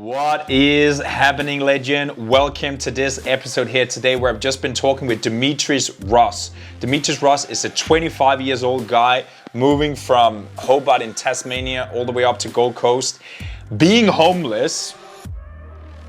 What is happening, legend? Welcome to this episode here today where I've just been talking with Dimitri Ross. Dimitri Ross is a 25 years old guy moving from Hobart in Tasmania all the way up to Gold Coast, being homeless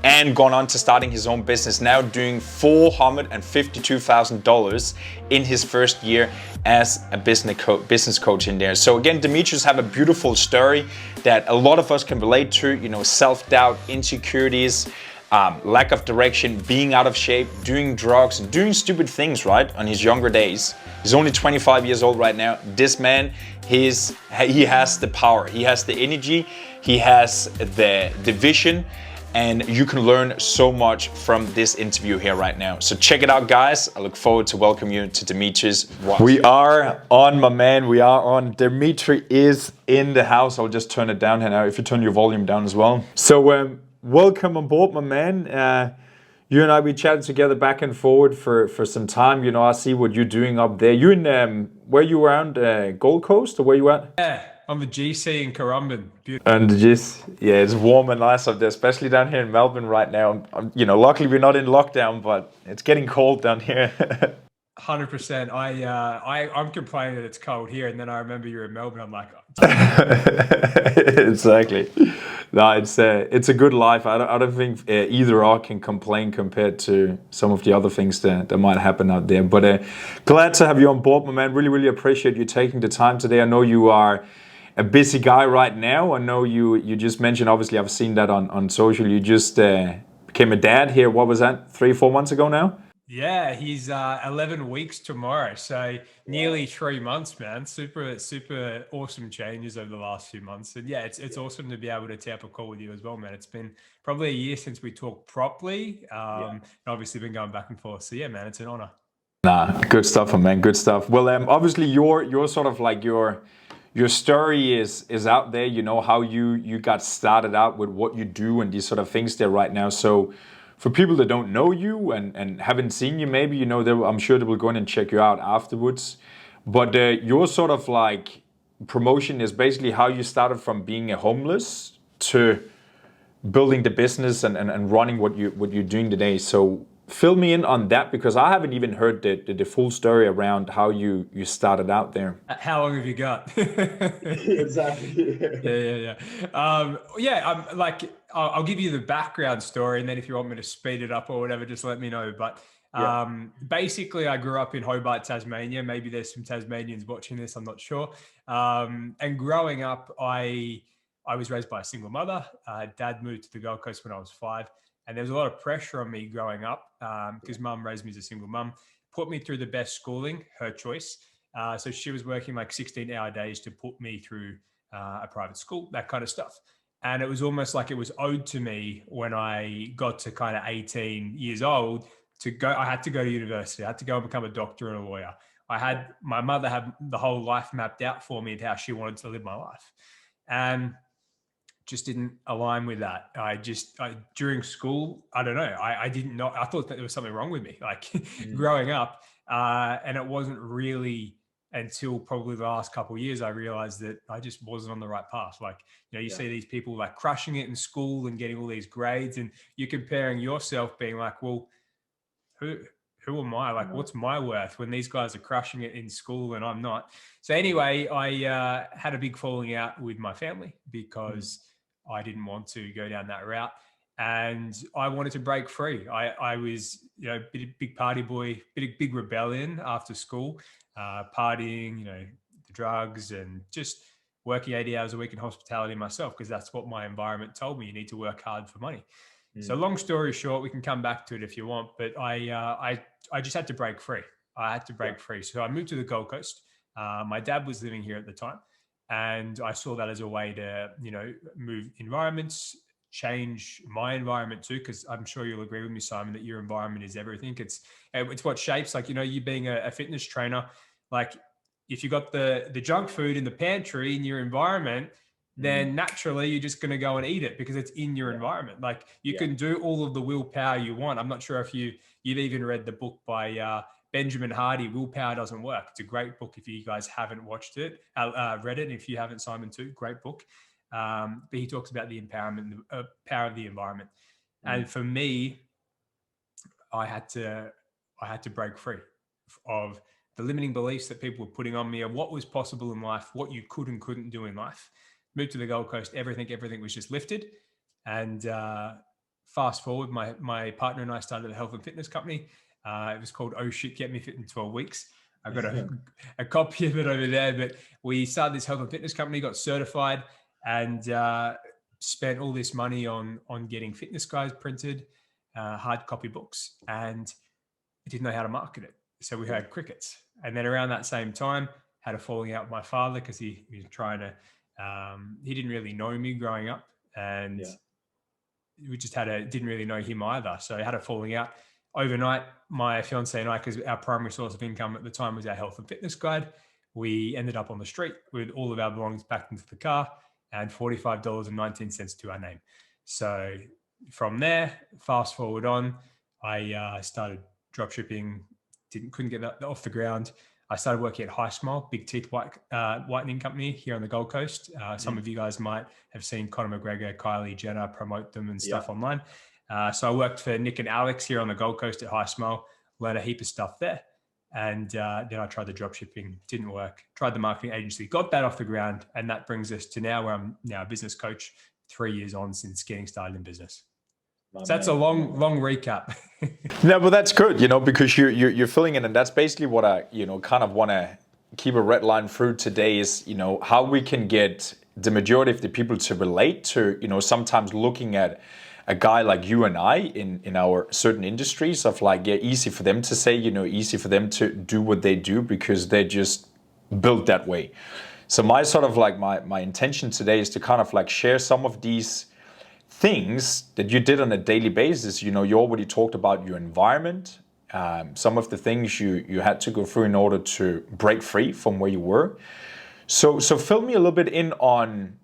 and gone on to starting his own business, now doing $452,000 in his first year as a business coach in there. So again, Dimitri's have a beautiful story that a lot of us can relate to, self-doubt, insecurities, lack of direction, being out of shape, doing drugs, doing stupid things, right, on his younger days. He's only 25 years old right now. This man, he has the power, he has the energy, he has the vision, and you can learn so much from this interview here right now. So check it out, guys. I look forward to welcome you to Dimitri's Ross. We are on, my man. We are on. Dimitri is in the house. I'll just turn it down here now, if you turn your volume down as well. So welcome on board, my man. You and I, we chatted together back and forward for some time. I see what you're doing up there. You in, where you around, Gold Coast, or where you at? Yeah, on the GC in Currumbin. Beautiful. And just, yeah, it's warm and nice up there, especially down here in Melbourne right now. Luckily we're not in lockdown, but it's getting cold down here. 100%. I'm complaining that it's cold here, and then I remember you're in Melbourne. I'm like, exactly. No, it's a good life. I don't think either or can complain compared to some of the other things that might happen out there. But glad to have you on board, my man. Really, really appreciate you taking the time today. I know you are a busy guy right now. I know you just mentioned, obviously I've seen that on social. You just became a dad here. What was that, 3-4 months ago now? Yeah, he's 11 weeks tomorrow. So nearly 3 months, man. Super, super awesome changes over the last few months. And yeah, it's awesome to be able to tap a call with you as well, man. It's been probably a year since we talked properly. And obviously been going back and forth. So yeah, man, it's an honor. Nah, good stuff, man. Good stuff. Well, obviously you're sort of like your story is out there, how you got started out with what you do and these sort of things there right now. So for people that don't know you and haven't seen you, maybe, I'm sure they will go in and check you out afterwards. But your sort of like promotion is basically how you started from being a homeless to building the business and running what you're doing today. So fill me in on that, because I haven't even heard the full story around how you started out there. How long have you got? Exactly. I'll give you the background story, and then if you want me to speed it up or whatever, just let me know. But basically, I grew up in Hobart, Tasmania. Maybe there's some Tasmanians watching this, I'm not sure. And growing up, I was raised by a single mother. Dad moved to the Gold Coast when I was 5. And there was a lot of pressure on me growing up because mum raised me as a single mum, put me through the best schooling, her choice. So she was working like 16-hour days to put me through a private school, that kind of stuff. And it was almost like it was owed to me when I got to kind of 18 years old to go. I had to go to university. I had to go and become a doctor and a lawyer. My mother had the whole life mapped out for me and how she wanted to live my life. And just didn't align with that. During school, I don't know. I didn't know. I thought that there was something wrong with me, like growing up. And it wasn't really until probably the last couple of years I realized that I just wasn't on the right path. Like, you see these people like crushing it in school and getting all these grades, and you're comparing yourself, being like, well, who am I? Like, what's my worth when these guys are crushing it in school and I'm not? So anyway, I had a big falling out with my family because I didn't want to go down that route, and I wanted to break free. I was, big party boy, big rebellion after school, partying, the drugs, and just working 80 hours a week in hospitality myself, because that's what my environment told me. You need to work hard for money. So long story short, we can come back to it if you want, but I just had to break free. I had to break free. So I moved to the Gold Coast. My dad was living here at the time. And I saw that as a way to, move environments, change my environment too, because I'm sure you'll agree with me, Simon, that your environment is everything. It's what shapes, like, you being a fitness trainer, like if you got the junk food in the pantry in your environment, then naturally you're just going to go and eat it because it's in your environment. Like you can do all of the willpower you want. I'm not sure if you've even read the book by Benjamin Hardy, Willpower Doesn't Work. It's a great book if you guys haven't watched it, read it. And if you haven't, Simon too, great book. But he talks about the empowerment, power of the environment. And for me, I had to break free of the limiting beliefs that people were putting on me of what was possible in life, what you could and couldn't do in life. Moved to the Gold Coast, everything was just lifted. And fast forward, my partner and I started a health and fitness company. It was called Oh Shit, Get Me Fit in 12 Weeks. I've got a copy of it over there, but we started this health and fitness company, got certified, and spent all this money on getting fitness guides printed, hard copy books, and I didn't know how to market it. So we had crickets. And then around that same time, had a falling out with my father because he was trying to, he didn't really know me growing up, and we just didn't really know him either. So I had a falling out. Overnight, my fiance and I, because our primary source of income at the time was our health and fitness guide, we ended up on the street with all of our belongings packed into the car and $45.19 to our name. So from there, fast forward on, I started drop shipping, couldn't get that off the ground. I started working at High Smile, big teeth whitening company here on the Gold Coast. Some of you guys might have seen Conor McGregor, Kylie Jenner promote them and stuff online. So I worked for Nick and Alex here on the Gold Coast at High Smile, learned a heap of stuff there. And then I tried the drop shipping, didn't work. Tried the marketing agency, got that off the ground. And that brings us to now where I'm now a business coach 3 years on since getting started in business. So that's a long recap. Yeah, but that's good, because you're filling in, and that's basically what I, kind of want to keep a red line through today is, how we can get the majority of the people to relate to, sometimes looking at a guy like you and I in our certain industries of like, easy for them to say, easy for them to do what they do because they're just built that way. So my sort of like my intention today is to kind of like share some of these things that you did on a daily basis. You already talked about your environment, some of the things you had to go through in order to break free from where you were. So fill me a little bit in on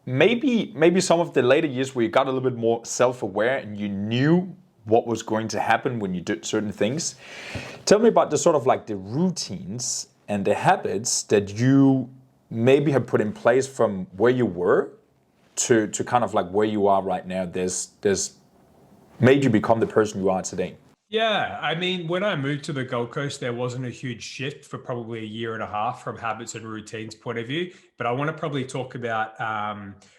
maybe some of the later years where you got a little bit more self-aware and you knew what was going to happen when you did certain things. Tell me about the sort of like the routines and the habits that you maybe have put in place from where you were to kind of like where you are right now. There's made you become the person you are today. Yeah, I mean, when I moved to the Gold Coast, there wasn't a huge shift for probably a year and a half from habits and routines point of view. But I want to probably talk about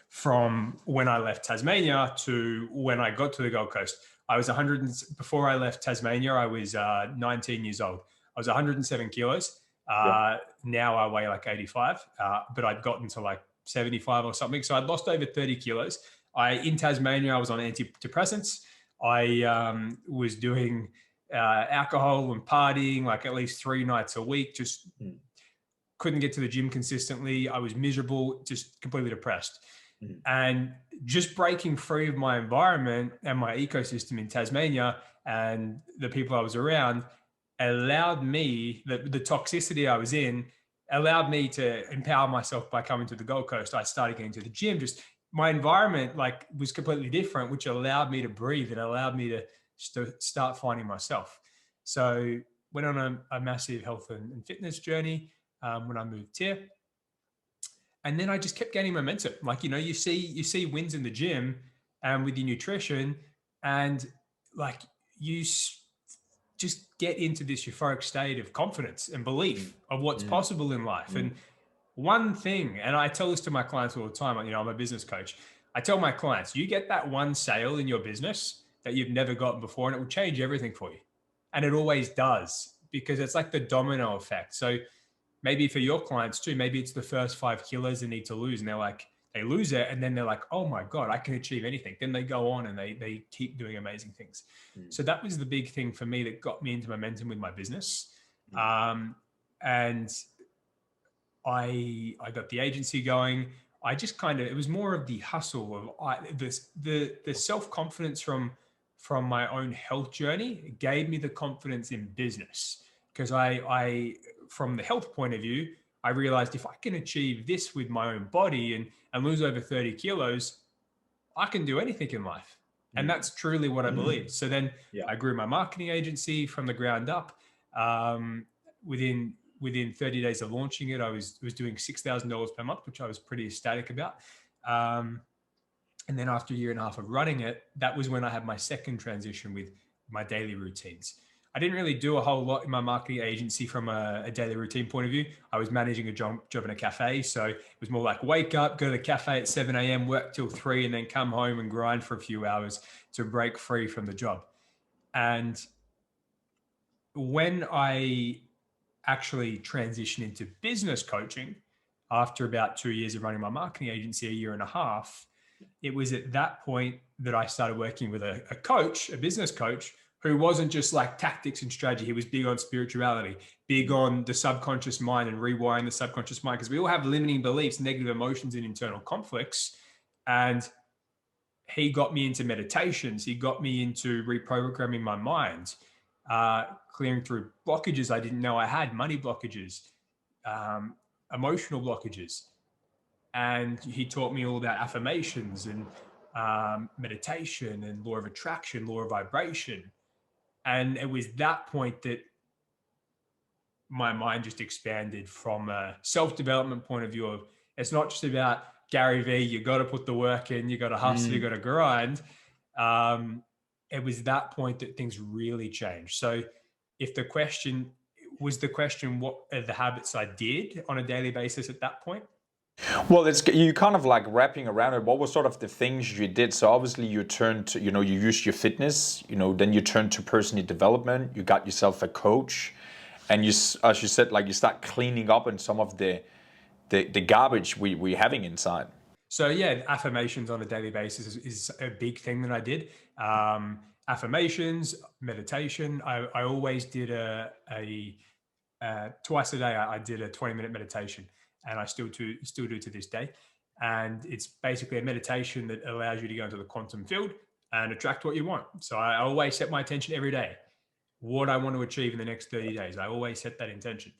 from when I left Tasmania to when I got to the Gold Coast. I was before I left Tasmania, I was 19 years old. I was 107 kilos. Now I weigh like 85, but I'd gotten to like 75 or something. So I'd lost over 30 kilos. In Tasmania, I was on antidepressants. I was doing alcohol and partying like at least 3 nights a week, just couldn't get to the gym consistently. I was miserable, just completely depressed. And just breaking free of my environment and my ecosystem in Tasmania and the people I was around allowed me, the toxicity I was in, allowed me to empower myself by coming to the Gold Coast. I started getting to the gym, just my environment like was completely different, which allowed me to breathe. It allowed me to start finding myself. So went on a massive health and fitness journey when I moved here. And then I just kept gaining momentum. Like, you see wins in the gym and with your nutrition, and like you just get into this euphoric state of confidence and belief of what's possible in life. And one thing, and I tell this to my clients all the time, I'm a business coach. I tell my clients, you get that one sale in your business that you've never gotten before, and it will change everything for you. And it always does, because it's like the domino effect. So maybe for your clients too, maybe it's the first 5 kilos they need to lose, and they lose it, and then they're like, oh my God, I can achieve anything. Then they go on and they keep doing amazing things. So that was the big thing for me that got me into momentum with my business. And I got the agency going. I just it was more of the hustle of the self-confidence from my own health journey gave me the confidence in business, because I from the health point of view, I realized if I can achieve this with my own body and lose over 30 kilos, I can do anything in life. And that's truly what I believe. So then I grew my marketing agency from the ground up. Within within 30 days of launching it, I was doing $6,000 per month, which I was pretty ecstatic about. And then after a year and a half of running it, that was when I had my second transition with my daily routines. I didn't really do a whole lot in my marketing agency from a daily routine point of view. I was managing a job in a cafe. So it was more like wake up, go to the cafe at 7 a.m., work till 3, and then come home and grind for a few hours to break free from the job. And when I actually transitioned into business coaching after about 2 years of running my marketing agency, a year and a half, it was at that point that I started working with a coach, a business coach, who wasn't just like tactics and strategy. He was big on spirituality, big on the subconscious mind and rewiring the subconscious mind, because we all have limiting beliefs, negative emotions, and internal conflicts. And he got me into meditations. He got me into reprogramming my mind, clearing through blockages I didn't know I had, money blockages, emotional blockages. And he taught me all about affirmations and meditation and law of attraction, law of vibration. And it was that point that my mind just expanded from a self-development point of view of, it's not just about Gary V, you got to put the work in, you got to hustle, you got to grind. It was that point that things really changed. So if the question was what are the habits I did on a daily basis at that point? Well, it's you kind of like wrapping around it. What were sort of the things you did? So obviously you turned to, you used your fitness, then you turned to personal development. You got yourself a coach, and you, as you said, like you start cleaning up on some of the garbage we're having inside. So yeah, affirmations on a daily basis is a big thing that I did. Affirmations, meditation. I always did twice a day. I did a 20-minute meditation. And I still do to this day. And it's basically a meditation that allows you to go into the quantum field and attract what you want. So I always set my intention every day, what I want to achieve in the next 30 days. I always set that intention.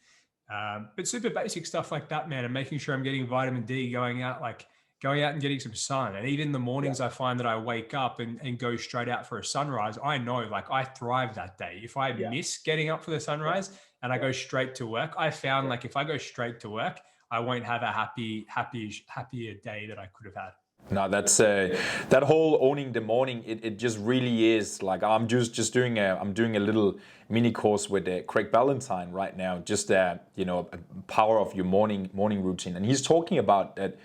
But super basic stuff like that, man, and making sure I'm getting vitamin D, going out and getting some sun. And even in the mornings, I find that I wake up and go straight out for a sunrise. I know, like, I thrive that day. If I miss getting up for the sunrise and I go straight to work, I found like if I go straight to work, I won't have a happier day that I could have had. No, that's that whole owning the morning. It just really is like I'm just doing a little mini course with Craig Ballantyne right now. Just power of your morning routine, and he's talking about that.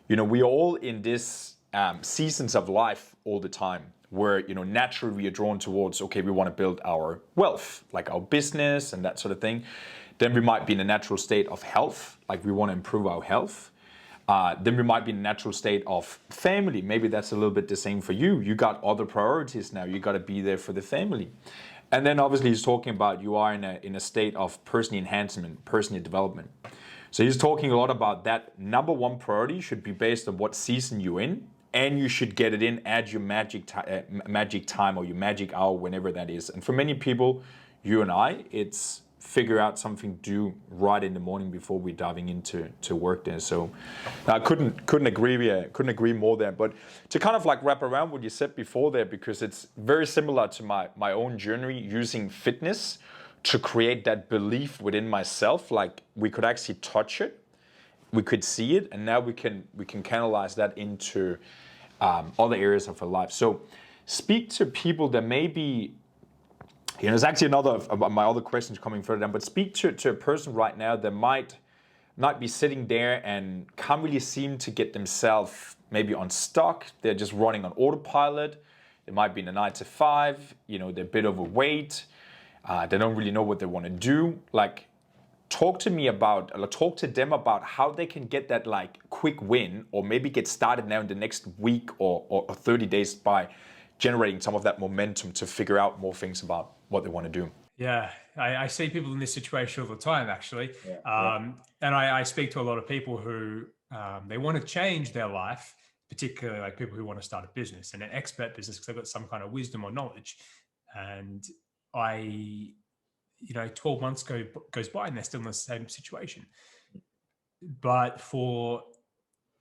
We are all in this seasons of life all the time, where naturally we are drawn towards, okay, we want to build our wealth, like our business and that sort of thing. Then we might be in a natural state of health, like we want to improve our health. Then we might be in a natural state of family. Maybe that's a little bit the same for you. You got other priorities now. You got to be there for the family. And then obviously he's talking about you are in a state of personal enhancement, personal development. So he's talking a lot about that. Number one priority should be based on what season you're in, and you should get it in at your magic time or your magic hour, whenever that is. And for many people, you and I, it's figure out something to do right in the morning before we're diving into work there. So I couldn't agree more there. But to kind of like wrap around what you said before there, because it's very similar to my own journey using fitness to create that belief within myself, like we could actually touch it, we could see it, and now we can canalize that into other areas of our life. So speak to people that maybe, there's actually another of my other questions coming further down, but speak to a person right now that might not be sitting there and can't really seem to get themselves maybe unstuck. They're just running on autopilot. They might be in a 9 to 5, they're a bit overweight. They don't really know what they want to do. Like, talk to them about how they can get that like quick win, or maybe get started now in the next week or 30 days by generating some of that momentum to figure out more things about what they want to do. Yeah, I see people in this situation all the time, actually. And I speak to a lot of people who they want to change their life, particularly like people who want to start a business and an expert business because they've got some kind of wisdom or knowledge. And 12 months goes by and they're still in the same situation. But for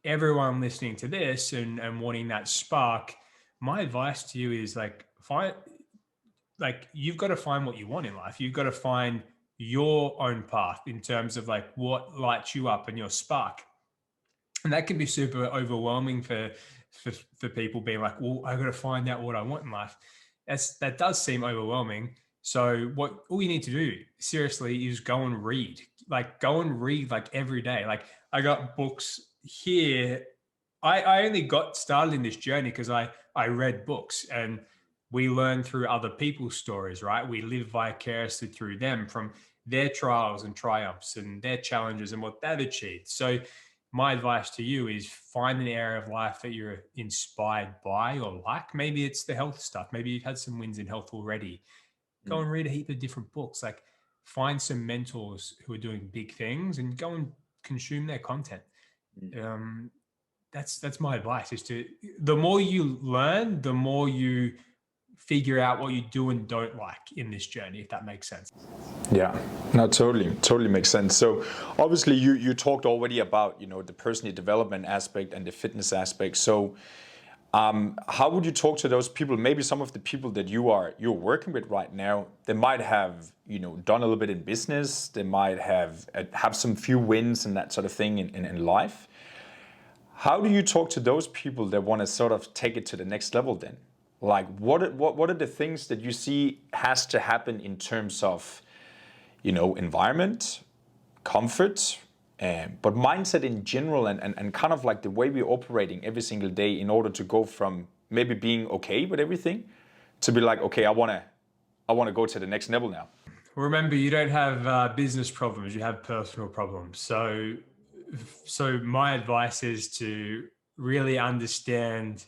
everyone listening to this and wanting that spark, my advice to you is you've got to find what you want in life. You've got to find your own path in terms of like what lights you up and your spark. And that can be super overwhelming for people being like, well, I got to find out what I want in life. That does seem overwhelming. So all you need to do seriously is go and read. Like go and read like every day. Like I got books here. I only got started in this journey because I read books, and we learn through other people's stories, right? We live vicariously through them, from their trials and triumphs and their challenges and what they've achieved. So my advice to you is find an area of life that you're inspired by or like. Maybe it's the health stuff. Maybe you've had some wins in health already. Go and read a heap of different books. Like find some mentors who are doing big things and go and consume their content. That's my advice, is the more you learn, the more you figure out what you do and don't like in this journey, if that makes sense. Yeah, no, totally makes sense. So obviously you talked already about, the personal development aspect and the fitness aspect. So how would you talk to those people? Maybe some of the people that you're working with right now, they might have, done a little bit in business. They might have some few wins and that sort of thing in life. How do you talk to those people that want to sort of take it to the next level then? Like what are the things that you see has to happen in terms of, environment, comfort, but mindset in general, and kind of like the way we're operating every single day in order to go from maybe being okay with everything to be like, okay, I want to go to the next level now. Remember, you don't have business problems, you have personal problems. So my advice is to really understand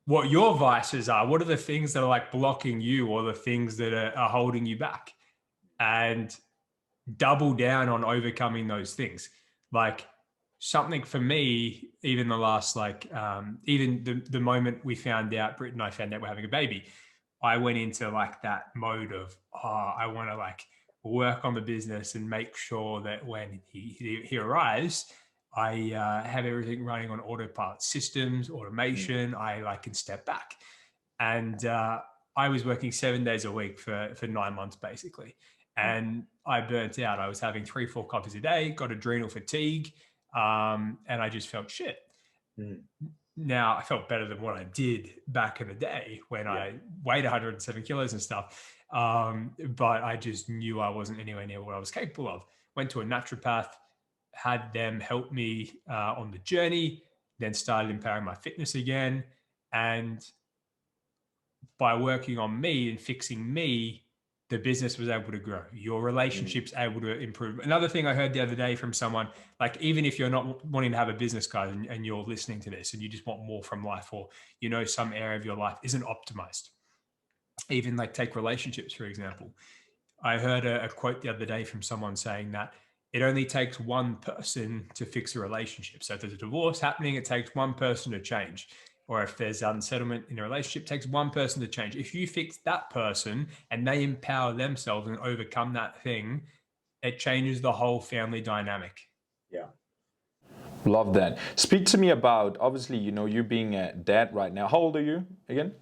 what your vices are. What are the things that are like blocking you, or the things that are holding you back, and double down on overcoming those things. Like something for me, even the last, even the moment Britt and I found out we're having a baby, I went into like that mode of, I want to like work on the business and make sure that when he arrives, I have everything running on autopilot systems, automation. I can step back. And I was working 7 days a week for 9 months, basically. And I burnt out. I was having 3-4 coffees a day, got adrenal fatigue, and I just felt shit. Now, I felt better than what I did back in the day when I weighed 107 kilos and stuff. But I just knew I wasn't anywhere near what I was capable of. Went to a naturopath, had them help me on the journey, then started empowering my fitness again. And by working on me and fixing me, the business was able to grow. Your relationship's able to improve. Another thing I heard the other day from someone, like even if you're not wanting to have a business, guys, and you're listening to this and you just want more from life, or some area of your life isn't optimized, even like take relationships, for example. I heard a quote the other day from someone saying that it only takes one person to fix a relationship. So if there's a divorce happening, it takes one person to change. Or if there's unsettlement in a relationship, it takes one person to change. If you fix that person and they empower themselves and overcome that thing, it changes the whole family dynamic. Yeah. Love that. Speak to me about, obviously, you being a dad right now. How old are you again?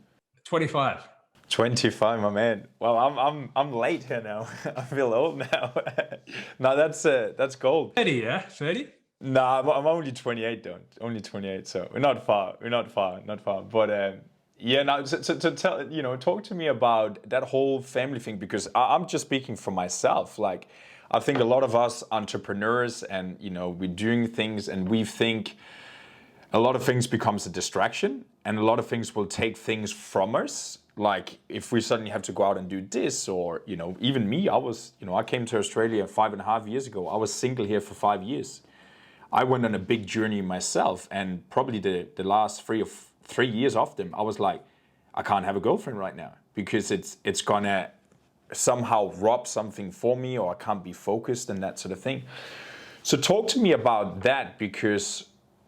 25. 25, my man. Well, I'm late here now. I feel old now. No, that's gold. 30, yeah? 30? No, I'm only 28, though. Only 28, so we're not far. But now to tell, talk to me about that whole family thing, because I'm just speaking for myself. Like, I think a lot of us entrepreneurs, and we're doing things, and we think a lot of things becomes a distraction, and a lot of things will take things from us. Like if we suddenly have to go out and do this, or even me, I came to Australia 5.5 years ago. I was single here for 5 years. I went on a big journey myself, and probably the last 3 years of them, I was like, I can't have a girlfriend right now because it's gonna somehow rob something for me, or I can't be focused and that sort of thing. So talk to me about that, because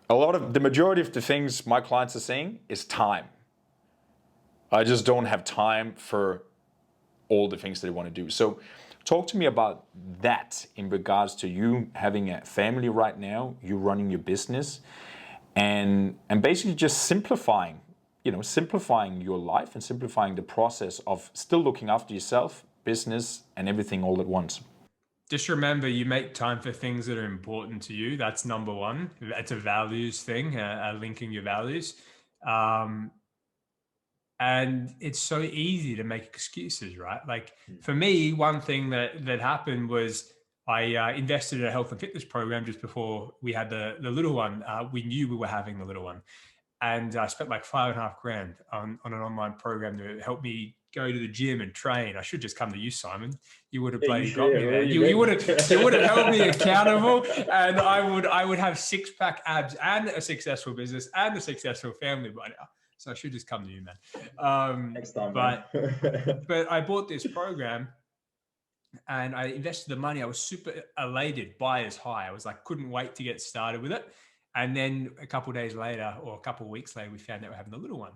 the majority of the things my clients are saying is time. I just don't have time for all the things they want to do. So talk to me about that in regards to you having a family right now, you running your business, and basically just simplifying your life and simplifying the process of still looking after yourself, business, and everything all at once. just remember, you make time for things that are important to you. That's number one. It's a values thing, linking your values. Um, and it's so easy to make excuses, right? Like for me, one thing that happened was I invested in a health and fitness program just before we had the little one. We knew we were having the little one, and I spent like 5.5 grand on an online program to help me go to the gym and train. I should just come to you, Simon. You would have Yeah, you bloody should. got me Where there. are You would going? have held me accountable, and I would have 6-pack abs and a successful business and a successful family by now. So I should just come to you, man. Next time, man. But I bought this program and I invested the money. I was super elated, buyer's high. I was like, couldn't wait to get started with it. And then a couple of days later, or a couple of weeks later, we found out we're having a little one.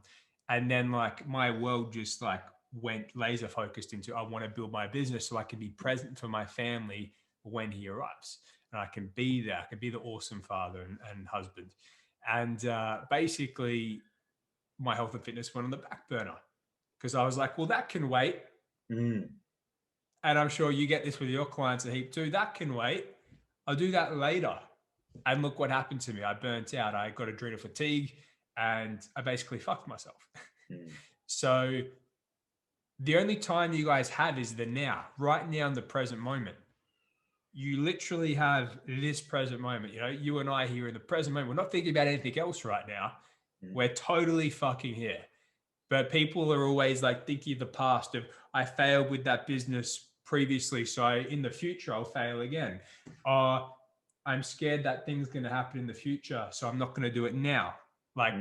And then like my world just like went laser focused into, I want to build my business so I can be present for my family when he arrives. And I can be there. I can be the awesome father and husband. And basically my health and fitness went on the back burner because I was like, well, that can wait. And I'm sure you get this with your clients a heap too. That can wait. I'll do that later. And look what happened to me. I burnt out. I got adrenal fatigue and I basically fucked myself. So the only time you guys have is the now, right now in the present moment. You literally have this present moment. You know, you and I here in the present moment. We're not thinking about anything else right now. We're totally fucking here. But people are always like thinking of the past of I failed with that business previously, so in the future I'll fail again. Or I'm scared that thing's going to happen in the future, so I'm not going to do it now. Like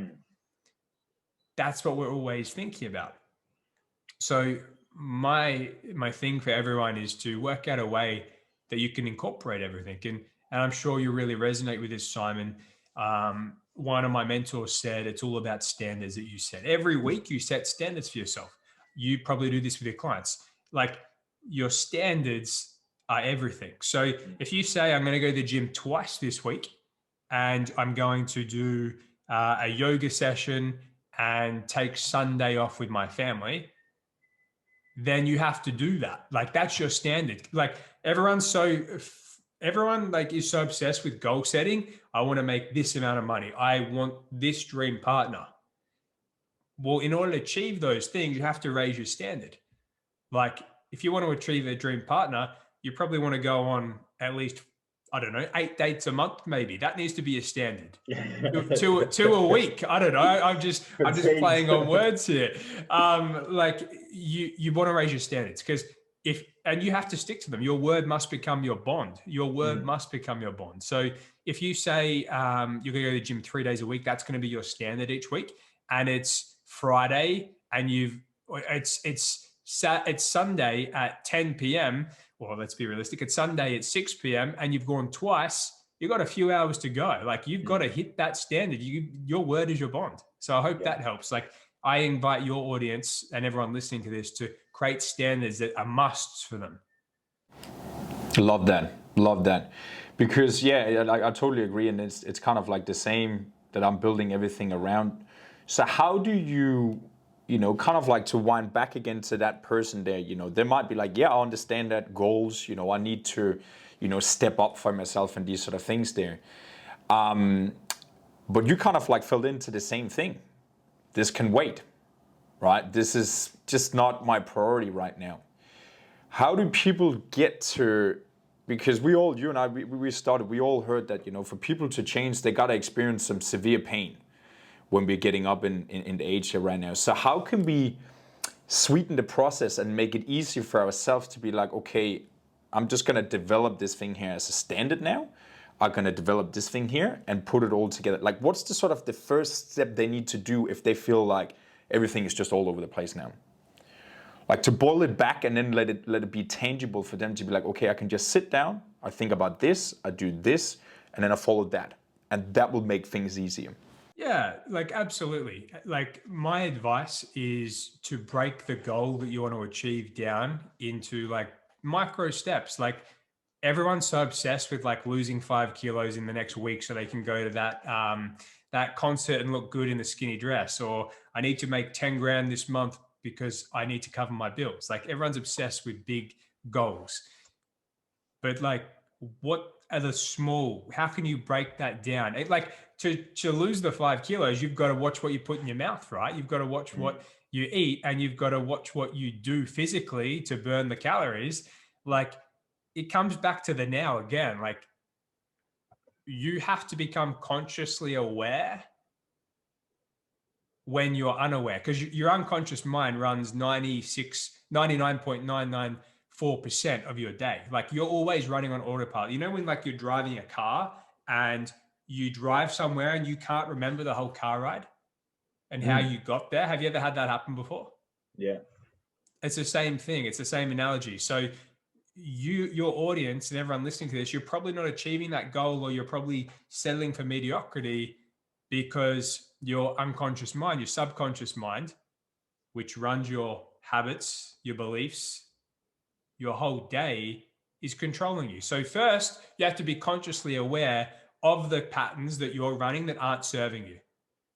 that's what we're always thinking about. So my thing for everyone is to work out a way that you can incorporate everything. And I'm sure you really resonate with this, Simon. One of my mentors said it's all about standards that you set. Every week you set standards for yourself. You probably do this with your clients. Like your standards are everything. So if you say, I'm going to go to the gym twice this week and I'm going to do a yoga session and take Sunday off with my family, then you have to do that. Like that's your standard. Like everyone like is so obsessed with goal setting. I want to make this amount of money. I want this dream partner. Well, in order to achieve those things, you have to raise your standard. Like if you want to achieve a dream partner, you probably want to go on at least, I don't know, 8 dates a month, maybe. That needs to be a standard. two a week. I don't know. I'm just playing on words here. Like you want to raise your standards because and you have to stick to them. Your word must become your bond. Your word must become your bond. So if you say you're going to go to the gym 3 days a week, that's going to be your standard each week. And it's Friday and it's Sunday at 10 p.m. Well, let's be realistic. It's Sunday at 6 p.m. and you've gone twice. You've got a few hours to go. Like you've got to hit that standard. Your word is your bond. So I hope that helps. Like I invite your audience and everyone listening to this to create standards that are musts for them. Love that. Because I totally agree. And it's kind of like the same that I'm building everything around. So how do you kind of like to wind back again to that person there, they might be like, yeah, I understand that goals, I need to, step up for myself and these sort of things there. But you kind of like fell into the same thing. This can wait, right? This is just not my priority right now. How do people get to, because you and I, we all heard that, for people to change, they got to experience some severe pain when we're getting up in the age here right now. So how can we sweeten the process and make it easier for ourselves to be like, okay, I'm just going to develop this thing here as a standard now. I'm going to develop this thing here and put it all together. Like what's the sort of the first step they need to do if they feel like everything is just all over the place now? Like to boil it back and then let it be tangible for them to be like, okay, I can just sit down, I think about this, I do this, and then I follow that. And that will make things easier. Yeah, like absolutely. Like my advice is to break the goal that you want to achieve down into like micro steps. Like everyone's so obsessed with like losing 5 kilos in the next week so they can go to that concert and look good in the skinny dress, or I need to make 10 grand this month because I need to cover my bills. Like everyone's obsessed with big goals. But like, what are the small? How can you break that down? To lose the 5 kilos, you've got to watch what you put in your mouth, right? You've got to watch what you eat, and you've got to watch what you do physically to burn the calories. Like, it comes back to the now again. Like, you have to become consciously aware when you're unaware, because your unconscious mind runs 99.994% of your day. Like, you're always running on autopilot. You know, when like you're driving a car and you drive somewhere and you can't remember the whole car ride and how you got there? Have you ever had that happen before? Yeah. It's the same thing. It's the same analogy. So your audience and everyone listening to this, you're probably not achieving that goal, or you're probably settling for mediocrity because your unconscious mind, your subconscious mind, which runs your habits, your beliefs, your whole day, is controlling you. So first, you have to be consciously aware of the patterns that you're running that aren't serving you.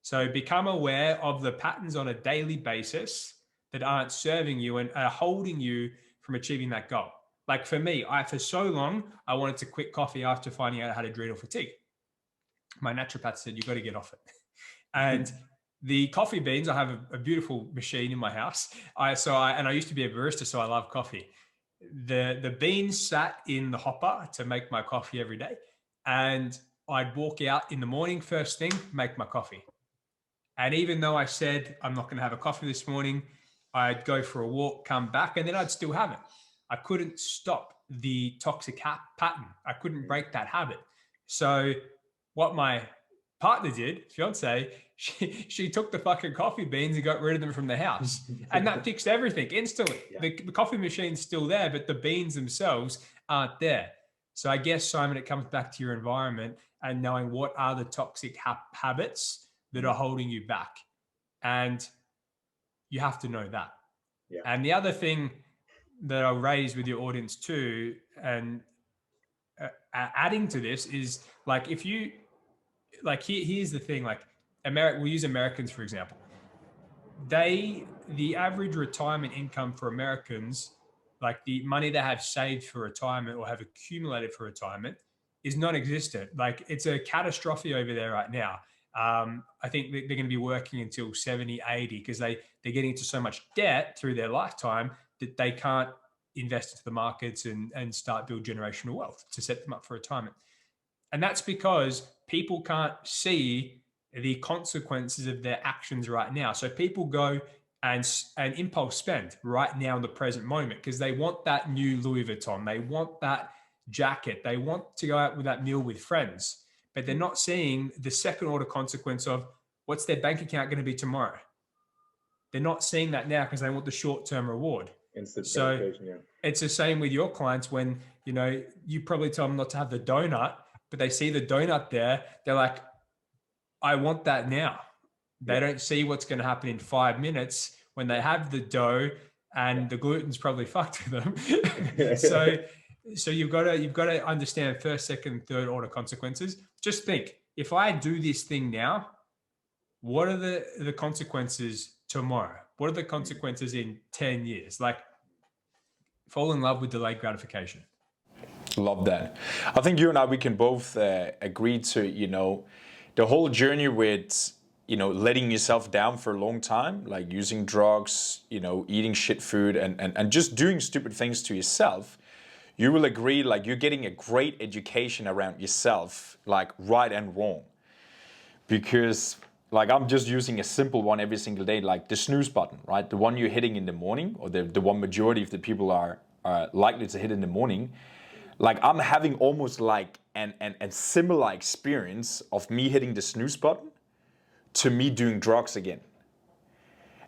So become aware of the patterns on a daily basis that aren't serving you and are holding you from achieving that goal. Like for me, for so long, I wanted to quit coffee after finding out I had adrenal fatigue. My naturopath said, you got to get off it. And the coffee beans, I have a beautiful machine in my house. I used to be a barista, so I love coffee. The beans sat in the hopper to make my coffee every day. And I'd walk out in the morning, first thing, make my coffee. And even though I said, I'm not going to have a coffee this morning, I'd go for a walk, come back, and then I'd still have it. I couldn't stop the toxic pattern. I couldn't break that habit. So what my partner did, fiance, she took the fucking coffee beans and got rid of them from the house. And that fixed everything instantly. Yeah. The coffee machine's still there, but the beans themselves aren't there. So I guess, Simon, it comes back to your environment and knowing what are the toxic habits that are holding you back. And you have to know that. Yeah. And the other thing that I'll raise with your audience too, and adding to this, is like, if you, like, here's the thing, like, we'll use Americans, for example. The average retirement income for Americans, like the money they have saved for retirement or have accumulated for retirement, is non-existent. Like, it's a catastrophe over there right now. I think they're going to be working until 70, 80 because they're getting into so much debt through their lifetime that they can't invest into the markets and start build generational wealth to set them up for retirement. And that's because people can't see the consequences of their actions right now. So people go and impulse spend right now in the present moment because they want that new Louis Vuitton. They want that jacket. They want to go out with that meal with friends. But they're not seeing the second order consequence of what's their bank account going to be tomorrow. They're not seeing that now because they want the short-term reward. So it's the same with your clients when, you probably tell them not to have the donut, but they see the donut there. They're like, I want that now. They don't see what's going to happen in 5 minutes when they have the dough and the gluten's probably fucked with them. So you've got to understand first, second, third order consequences. Just think, if I do this thing now, what are the consequences tomorrow? What are the consequences in 10 years? Like, fall in love with delayed gratification. Love that. I think you and I, we can both agree to, the whole journey with, letting yourself down for a long time, like using drugs, eating shit food and just doing stupid things to yourself. You will agree, like, you're getting a great education around yourself, like right and wrong. Because, like, I'm just using a simple one every single day, like the snooze button, right? The one you're hitting in the morning, or the one majority of the people are likely to hit in the morning. Like, I'm having almost like a similar experience of me hitting the snooze button to me doing drugs again.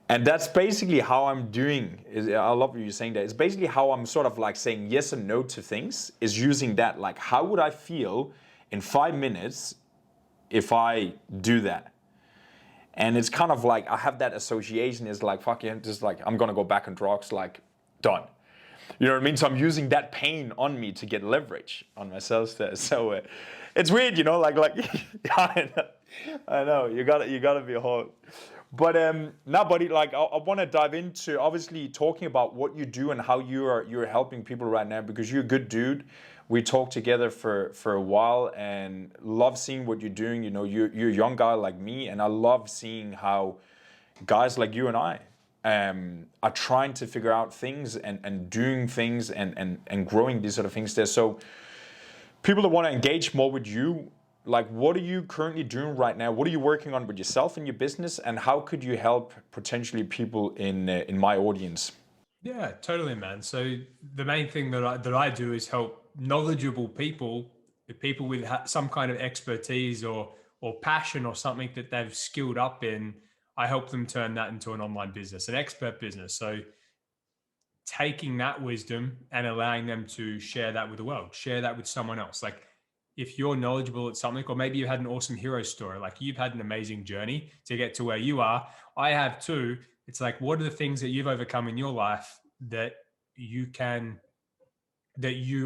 And that's basically how I'm doing. I love you saying that. It's basically how I'm sort of like saying yes and no to things, is using that. Like, how would I feel in 5 minutes if I do that? And it's kind of like, I have that association. It's like, fuck yeah, just like, I'm going to go back on drugs, like, done. You know what I mean? So I'm using that pain on me to get leverage on myself there. So it's weird, like I know, you gotta be a whole. But now, buddy, like, I want to dive into obviously talking about what you do and how you're helping people right now, because you're a good dude We talked together for a while, and love seeing what you're doing. You know, you're a young guy like me, and I love seeing how guys like you and I are trying to figure out things and doing things and growing these sort of things there. So people that want to engage more with you, like, what are you currently doing right now? What are you working on with yourself and your business, and how could you help potentially people in my audience? Yeah, totally, man. So the main thing that I do is help knowledgeable people, the people with some kind of expertise or passion or something that they've skilled up in. I help them turn that into an online business, an expert business. So taking that wisdom and allowing them to share that with the world, share that with someone else. Like, if you're knowledgeable at something, or maybe you had an awesome hero story, like you've had an amazing journey to get to where you are. I have too. It's like, what are the things that you've overcome in your life that you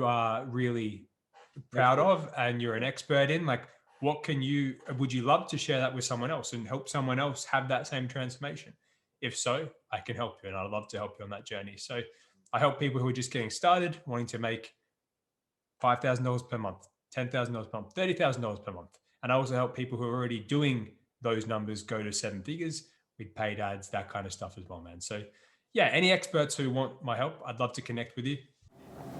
are really proud of and you're an expert in? Like, would you love to share that with someone else and help someone else have that same transformation? If so, I can help you, and I'd love to help you on that journey. So I help people who are just getting started, wanting to make $5,000 per month, $10,000 per month, $30,000 per month. And I also help people who are already doing those numbers go to 7 figures with paid ads, that kind of stuff as well, man. So yeah, any experts who want my help, I'd love to connect with you.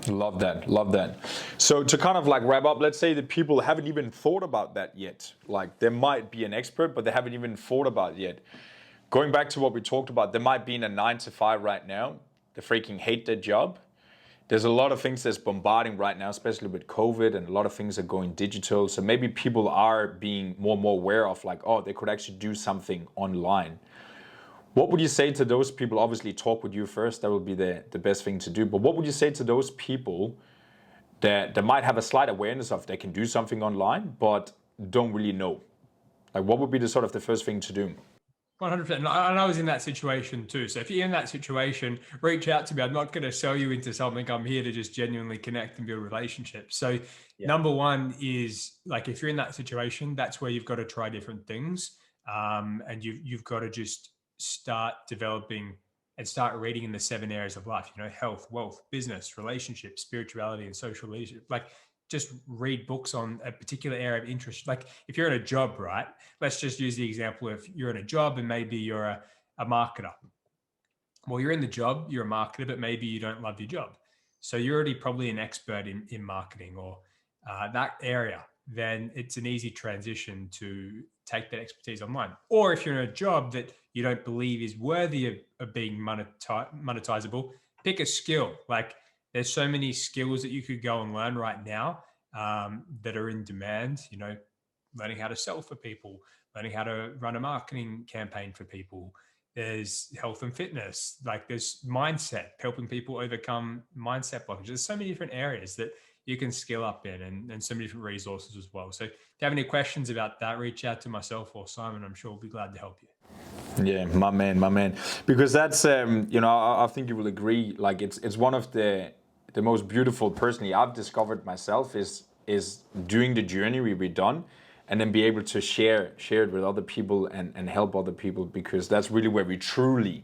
Love that. Love that. So to kind of like wrap up, let's say that people haven't even thought about that yet. Like, there might be an expert, but they haven't even thought about it yet. Going back to what we talked about, they might be in a 9 to 5 right now. They freaking hate their job. There's a lot of things that's bombarding right now, especially with COVID, and a lot of things are going digital. So maybe people are being more and more aware of, like, oh, they could actually do something online. What would you say to those people? Obviously, talk with you first. That would be the best thing to do. But what would you say to those people that might have a slight awareness of they can do something online, but don't really know? Like, what would be the first thing to do? 100%. And I was in that situation too. So if you're in that situation, reach out to me. I'm not going to sell you into something. I'm here to just genuinely connect and build relationships. So number one is, like, if you're in that situation, that's where you've got to try different things. And you've got to just start developing and start reading in the 7 areas of life, you know, health, wealth, business, relationships, spirituality, and social leadership. Like, just read books on a particular area of interest. Like, if you're in a job, right? Let's just use the example of you're in a job and maybe you're a marketer. Well, you're in the job, you're a marketer, but maybe you don't love your job. So you're already probably an expert in marketing or that area. Then it's an easy transition to take that expertise online. Or if you're in a job that you don't believe is worthy of being monetizable, pick a skill. Like, there's so many skills that you could go and learn right now that are in demand, you know, learning how to sell for people, learning how to run a marketing campaign for people. There's health and fitness, like there's mindset, helping people overcome mindset blockages. There's so many different areas that you can skill up in, and so many different resources as well. So if you have any questions about that, reach out to myself or Simon. I'm sure we'll be glad to help you. Yeah, my man. Because that's, I think you will agree, like, it's one of the most beautiful, personally, I've discovered myself is doing the journey we've done, and then be able to share it with other people and help other people, because that's really where we truly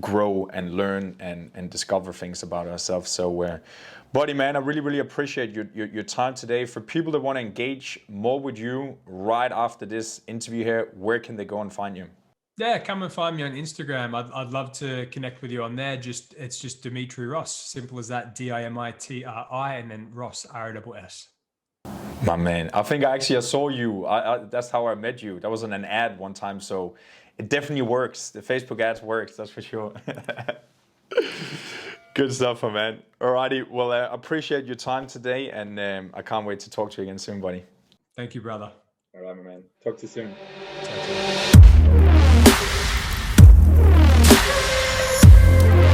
grow and learn and discover things about ourselves. So, buddy, man, I really appreciate your time today. For people that want to engage more with you right after this interview here, where can they go and find you? Yeah, come and find me on Instagram. I'd love to connect with you on there. It's just Dimitri Ross. Simple as that. Dimitri, and then Ross, ROSS. My man, I think I saw you. That's how I met you. That was on an ad one time, so it definitely works. The Facebook ads works, that's for sure. Good stuff, my man. Alrighty, well, I appreciate your time today, and I can't wait to talk to you again soon, buddy. Thank you, brother. All right, my man. Talk to you soon. Talk to you.